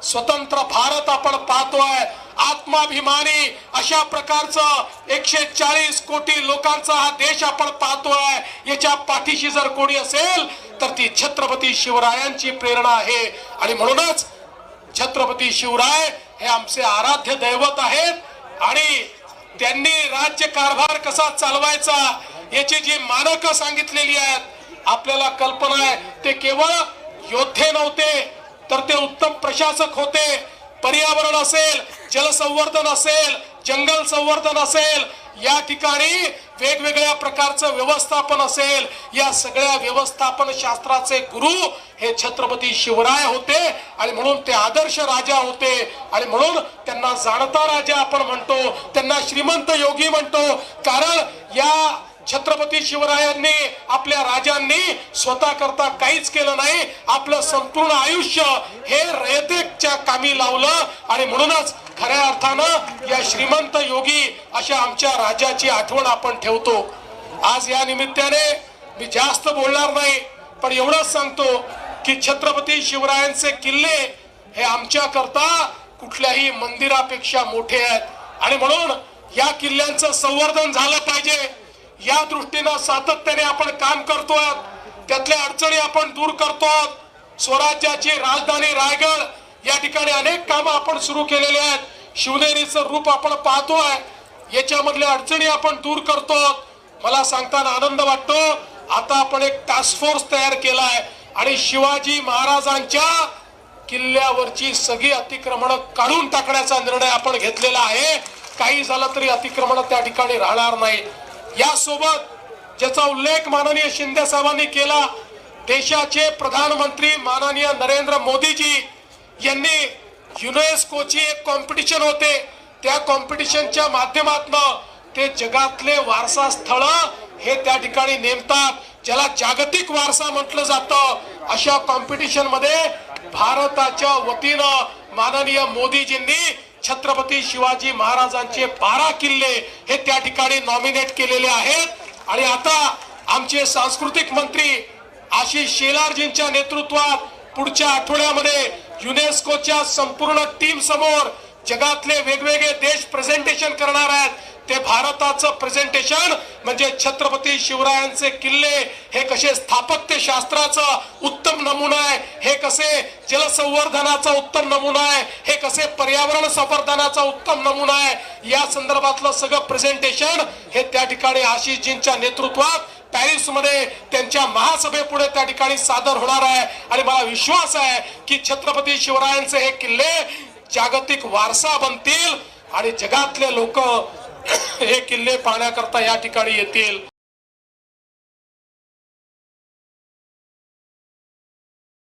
स्वतंत्र भारत आपण पाहतोय, आत्माभिमानी अशा प्रकारचं 140 कोटी लोकांचा हा देश आपण पाहतोय। याच्या पाठीशी जर कोणी असेल तर ती छत्रपती शिवरायांची प्रेरणा आहे। आणि म्हणूनच छत्रपती शिवराय हे आमचे आराध्य दैवत आहेत आणि त्यांनी राज्य कारभार कसा चालवायचा याची जी मानकं सांगितलेली आहेत आपल्याला कल्पना आहे। ते केवळ योद्धे नव्हते तर ते उत्तम प्रशासक होते। पर्यावरण असेल, जलसंवर्धन असेल, जंगल संवर्धन असेल, या ठिकाणी वेगवेगळ्या प्रकारचं व्यवस्थापन असेल, या सगळ्या व्यवस्थापन शास्त्राचे गुरु हे छत्रपती शिवराय होते। आणि म्हणून ते आदर्श राजा होते आणि म्हणून त्यांना जाणता राजा आपण म्हणतो, त्यांना श्रीमंत योगी म्हणतो। कारण या छत्रपती शिवरायांनी आपल्या राजांनी स्वतः करता काहीच केलं नाही, आपलं संपूर्ण आयुष्य हे रयतेच्या कामी लावलं। आणि म्हणूनच खऱ्या अर्थानं या श्रीमंत योगी अशा आमच्या राजाची आठवण आपण ठेवतो। आज या निमित्ताने मी जास्त बोलणार नाही, पण एवढंच सांगतो की छत्रपती शिवरायांचे किल्ले हे आमच्या करता कुठल्याही मंदिरापेक्षा मोठे आहेत आणि म्हणून या किल्ल्यांचं संवर्धन झालं पाहिजे। या दृष्टीने सातत्याने आपण काम करतोय, त्यातल्या अडचणी आपण दूर करतोय। स्वराज्याची राजधानी रायगड या ठिकाणी अनेक कामं आपण सुरू केलेले आहेत। शिवनेरीचं रूप आपण पाहतोय, याच्यामधल्या अडचणी आपण दूर करतोय। मला सांगताना आनंद वाटतो, आता आपण एक टास्क फोर्स तयार केलाय आणि शिवाजी महाराजांच्या किल्ल्यावरची सगळी अतिक्रमण काढून टाकण्याचा निर्णय आपण घेतलेला आहे। काही झालं तरी अतिक्रमण त्या ठिकाणी राहणार नाही। यासोबत ज्याचा उल्लेख माननीय शिंदे साहेबांनी केला, देशाचे प्रधानमंत्री माननीय नरेंद्र मोदीजी यांनी युनेस्कोची एक कॉम्पिटिशन होते, त्या कॉम्पिटिशनच्या माध्यमातून ते जगातले वारसा स्थळ हे त्या ठिकाणी नेमतात, ज्याला जागतिक वारसा म्हटलं जातं। अशा कॉम्पिटिशन मध्ये भारताच्या वतीनं माननीय मोदीजींनी छत्रपती शिवाजी महाराजांचे 12 किल्ले हे त्या ठिकाणी नॉमिनेट केलेले आहेत। आणि आता आमचे सांस्कृतिक मंत्री आशिष शेलारजींच्या नेतृत्वात पुढच्या आठवड्यामध्ये युनेस्कोच्या संपूर्ण टीम समोर जगातले वेगवेगळे देश प्रेझेंटेशन करणार आहेत। ते भारताचं प्रेझेंटेशन म्हणजे छत्रपती शिवरायांचे किल्ले हे कसे स्थापत्य शास्त्राचा उत्तम नमुना आहे, हे कसे जलसंवर्धनाचा उत्तम नमुना आहे, हे कसे पर्यावरण संवर्धनाचा उत्तम नमुना आहे, या संदर्भातलं सगळं प्रेझेंटेशन हे त्या ठिकाणी आशिषजींच्या नेतृत्वात पॅरिस मध्ये त्यांच्या महासभेपुढे त्या ठिकाणी सादर होणार आहे। आणि मला विश्वास आहे की छत्रपती शिवरायांचे हे किल्ले जागतिक वारसा बनतील आणि जगातले लोक हे किल्ले पाहण्याकरता या ठिकाणी येतील।